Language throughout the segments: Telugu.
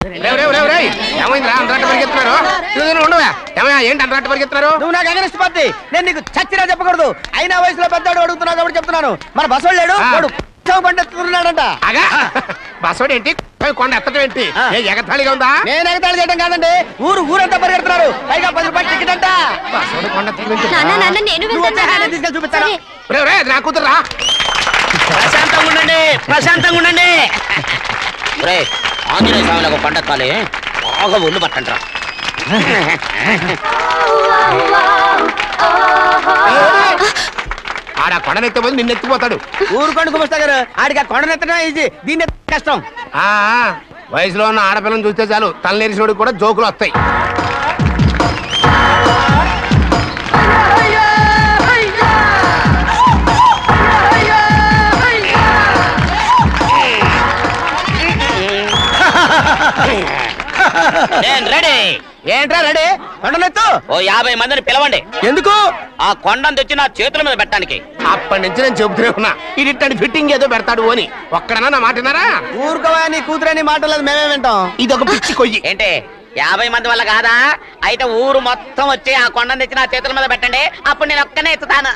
ఏమైందిరా అంతరాట పరిగెత్తున్నారు? ఉండవా ఏమయ్యా ఏంటి అంతరాట పరిగెత్తున్నారు? నువ్వు నాకు అగనిస్ట్ పార్టీ, నేను నీకు చచ్చినా చెప్పకూడదు. అయినా వయసులో పెద్దవాడు అడుగుతున్నావు కాబట్టి చెప్తున్నాను. మన బసవాడు లేడు, వాడు పండిస్తున్నాడంట. బసవాడు ఏంటి కొండ ఎత్తడం ఏంటి? ఎగతాళిగా ఉందా? నేను ఎగతాళి చేయడం కాదండి, ఊరంతా పరిగెడుతున్నారు. పైగా 10 రూపాయలు టికెట్ అంట. బసవాడు కొండ తీసుకెళ్ళి చూపిస్తాను. నా కూతురా ప్రశాంతంగా ఉండండి, ప్రశాంతంగా ఉండండి. ఆంజనేయ స్వామిలకు పండక్కాలి, బాగా ఒళ్ళు పట్టంట్రా. ఆడ కొండనెత్తబోదు నిన్నెత్తిపోతాడు. ఊరుకోండి కుమస్తా గారు, ఆడికి ఆ కొండనెత్తడం ఈజీ, దీన్ని కష్టం. వయసులో ఉన్న ఆడపిల్లని చూస్తే చాలు తలనేరిసినోడికి కూడా జోకులు వస్తాయి. ఏంట్రా రెడీ? కొండనెత్తు. ఓ 50 మందిని పిలవండి. ఎందుకు? ఆ కొండను తెచ్చి నా చేతుల మీద పెట్టడానికి. అప్పటి నుంచి నేను చెబుతూనే ఉన్నా, ఇది ఫిట్టింగ్ ఏదో పెడతాడు అని. ఒక్కడనా నా మాట విన్నారా? ఊరుకోవా, నీ కూతురని మాటలేదు, మేమే వింటాం. ఇదొక పిచ్చి కొయ్యి. ఏంటి 50 మంది వల్ల కాదా? అయితే ఊరు మొత్తం వచ్చి ఆ కొండను తెచ్చి నా చేతుల మీద పెట్టండి, అప్పుడు నేను ఒక్కనే ఎత్తుతాను.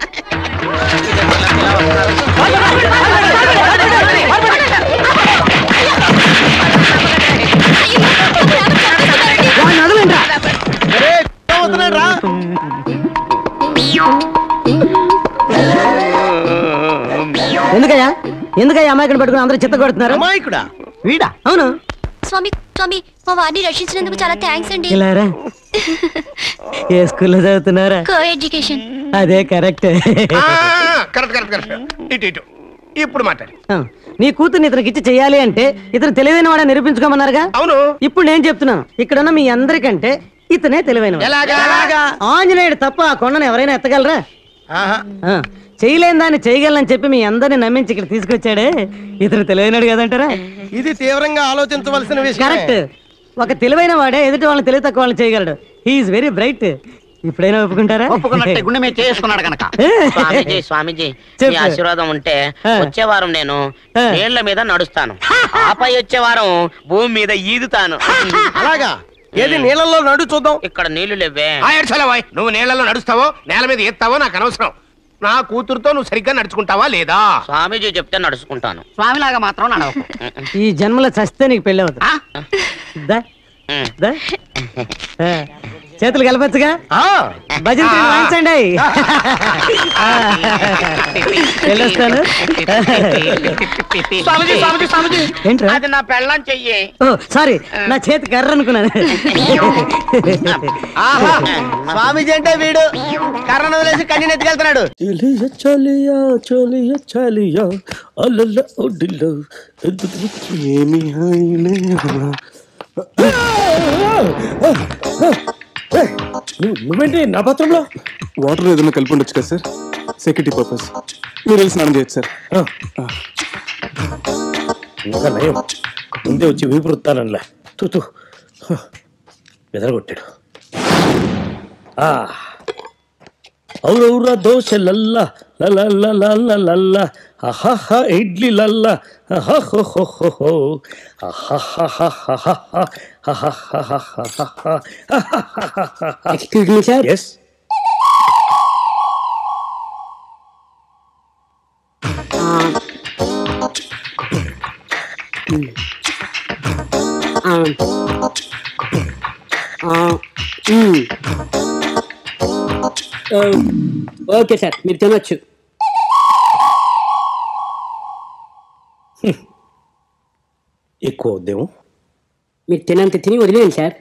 ఎందుకయ్యా అమాయకుడు పట్టుకుని అందరూ చిత్త కొడుతున్నారు? అమాయకుడా? వీడా? అవును. స్వామి స్వామి, మా వారిని రక్షించినందుకు చాలా థ్యాంక్స్ అండి. ఏ స్కూల్లో చదువుతున్నారా? Co education. అదే కరెక్ట్. ఇప్పుడు మాట్లాడి నీ కూతుర్ని ఇతనికి ఇచ్చి చెయ్యాలి అంటే ఇతను తెలివైన వాడని నిరూపించుకోమన్నారుగా. అవును. ఇప్పుడు నేను చెప్తున్నాను, ఇక్కడున్న మీ అందరికంటే ఇతనే తెలివైన. ఆంజనేయుడు తప్ప ఆ కొండను ఎవరైనా ఎత్తగలరా? చేయలేని దాన్ని చేయగలని చెప్పి మీ అందరిని నమ్మించి ఇక్కడ తీసుకొచ్చాడే, ఇతను తెలివైనడు కదంటారా? ఇది తీవ్రంగా ఆలోచించవలసిన విషయం. కరెక్ట్. ఒక తెలివైన వాడే ఎదుటి వాళ్ళని తెలివి తక్కువ వాళ్ళని చేయగలడు. He is very bright. ఇప్పుడైనా ఒప్పుకుంటారా? ఒప్పుకున్నట్టే గుండె మీద చేసుకున్నాడు కనుక. స్వామీజీ స్వామీజీ, మీ ఆశీర్వాదం ఉంటే వచ్చే వారం నేను నీళ్ల మీద నడుస్తాను, ఆపై వచ్చే వారం భూమి మీద ఈదుతాను. అలాగా? ఏది నీళ్ళలో నడు చూద్దాం. ఇక్కడ నీళ్లు లేవే. నువ్వు నీళ్లలో నడుస్తావో నేల మీద ఎత్తావో నాకు అనవసరం. నా కూతురుతో నువ్వు సరిగ్గా నడుచుకుంటావా లేదా? స్వామీజీ చెప్తే నడుచుకుంటాను. స్వామిలాగా మాత్రం నడవకు. ఈ జన్మలో చస్తే నీకు పెళ్ళి అవుతుంది. చేతులు కలపచ్చుగా, భజన వాయించండి. వెళ్ళొస్తాను. అది నా పెళ్ళం చెయ్యి. సారీ, నా చేతి కర్ర అనుకున్నాను. స్వామీజీ అంటే వీడు కర్రను వదిలేసి కన్నీ ఎత్తుకెళ్తున్నాడు. నువ్వేంటి నా పాత్రంలో? వాటర్ ఏదైనా కలిపి ఉండొచ్చు కదా సార్, సెక్యూరిటీ పర్పస్. మీరు వెళ్ళి స్నానం చేయొచ్చు సార్. ఇంకా నయం, ముందే వచ్చి వీపు రుత్తానలా తూ ఎదరగొట్టాడు. ఔరౌరా దోశ లల్లా లల్లా అహహ ఇడ్లీ లల్లా అహహో excuse me sir. Yes. Okay sir, మీరు తినొచ్చు. ఎక్కువ ఉద్యమం. మీరు తినంత తిని వదిలేయండి సార్.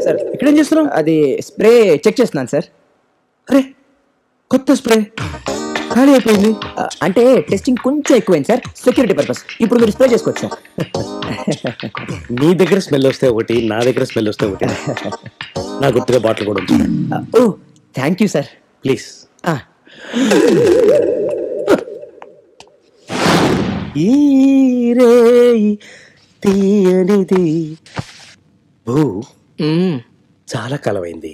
సార్ ఇక్కడేం చేస్తున్నాం? అది స్ప్రే చెక్ చేస్తున్నాను సార్. అరే కొత్త స్ప్రే ఖాళీ అయిపోయింది. అంటే టెస్టింగ్ కొంచెం ఎక్కువైంది సార్, సెక్యూరిటీ పర్పస్. ఇప్పుడు మీరు స్ప్రే చేసుకోవచ్చు సార్. నీ దగ్గర స్మెల్ వస్తే ఒకటి, నా దగ్గర స్మెల్ వస్తే ఒకటి. నా గుర్తుగా బాటిల్ కూడా ఉంది. ఓ థ్యాంక్ యూ సార్. ప్లీజ్. తీయనిది భూ చాలా కాలమైంది